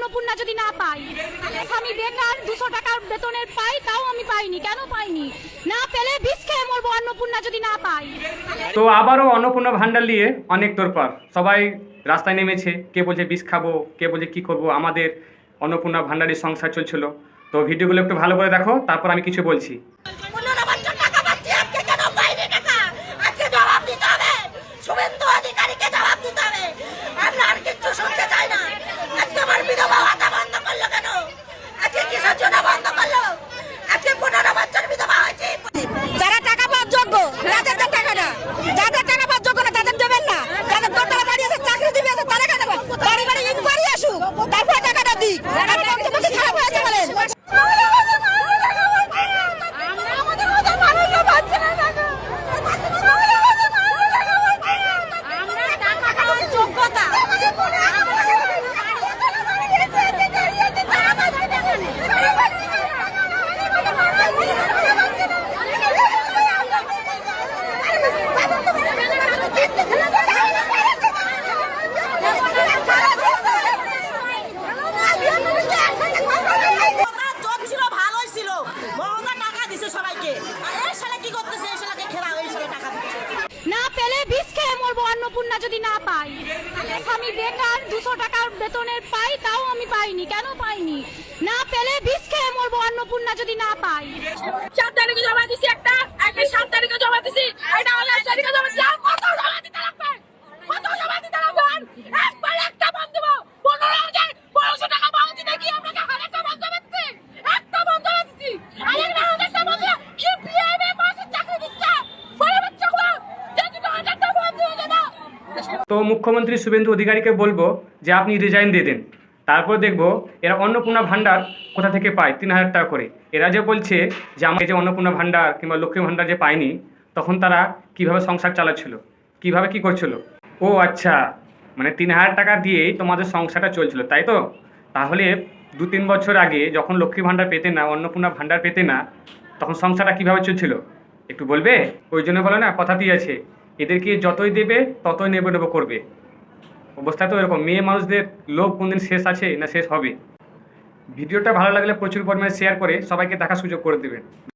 অন্নপূর্ণা যদি না পাই, আমি বেকার 200 টাকার বেতনের পাই, তাও আমি পাইনি। কেন পাইনি? না পেলে বিষ খেয়ে মরবো অন্নপূর্ণা যদি না পাই। তো আবারও অন্নপূর্ণা ভান্ডার নিয়ে অনেক তোরপাড়, সবাই রাস্তায় নেমেছে। কে বলছে বিষ খাবো, কে বলছে কি করব। আমাদের অন্নপূর্ণা ভান্ডারের সংসার চলছিল। তো ভিডিওগুলো একটু ভালো করে দেখো, তারপর আমি কিছু বলছি। যারা টাকা পাওয়ার যোগ্য তাদের দেন টাকাটা, যাদের টাকা পাওয়ার যোগ্য না তাদের দেবেন না। যাদের দোতলা বাড়ি আছে, চাকরি দিবে আছে, তারা কেন দেবেন? বাড়ি বাড়ি ইনকোয়ারি আসুক, তারপরে টাকাটা দিক। মুখ্যমন্ত্রী খারাপ হয়েছে বলেন। না পেলে বিষ খেয়ে মরবো অন্নপূর্ণা যদি না পাই। আমি বেকার 200 টাকার বেতনের পাই, তাও আমি পাইনি। কেন পাইনি? না পেলে বিষ খেয়ে মরবো অন্নপূর্ণা যদি না পাই। 7 তারিখে জমা দিছি একটা, 7 তারিখে জমা দিছি, এটা 19 তারিখে জমা দিছি। আর কত জমা দিতে লাগবে? কত জমা দিতে লাগবে? একবার একটা বন্ধ দেব, 15,000 1200 টাকা বাউন্সি নাকি আপনাকে আরেকটা বন্ধ দিচ্ছি, একটা বন্ধ দিচ্ছি, আরেকটা বন্ধ কি বিএমএ মাসে চাকরি দিচ্ছে বলে বাচ্চাগুলো দেখি তো হাজারটা বন্ধ হয়ে যাবে। তো মুখ্যমন্ত্রী শুভেন্দু অধিকারীকে বলবো যে আপনি রিজাইন দিয়ে দেন। তারপর দেখবো এরা অন্নপূর্ণা ভান্ডার কোথা থেকে পায় 3,000 টাকা করে। এরা যে বলছে যে আমাকে যে অন্নপূর্ণা ভান্ডার কিংবা লক্ষ্মী ভান্ডার যে পায়নি, তখন তারা কিভাবে সংসার চালাচ্ছিল, কিভাবে কি করছিল। ও আচ্ছা, মানে 3,000 টাকা দিয়েই তোমাদের সংসারটা চলছিল, তাই তো? তাহলে 2-3 বছর আগে যখন লক্ষ্মী ভান্ডার পেতে না, অন্নপূর্ণা ভান্ডার পেতে না, তখন সংসারটা কিভাবে চলছিল একটু বলবে? ওই জন্য বলে না, কথাতেই আছে, এদেরকে যতই দেবে ততই নেবো নেবো করবে। অবস্থা তো এরকম। মেয়ে মানুষদের লোভ কোনদিন শেষ আছে না শেষ হবে। ভিডিওটা ভালো লাগলে প্রচুর পরিমাণে শেয়ার করে সবাইকে দেখার সুযোগ করে দেবেন।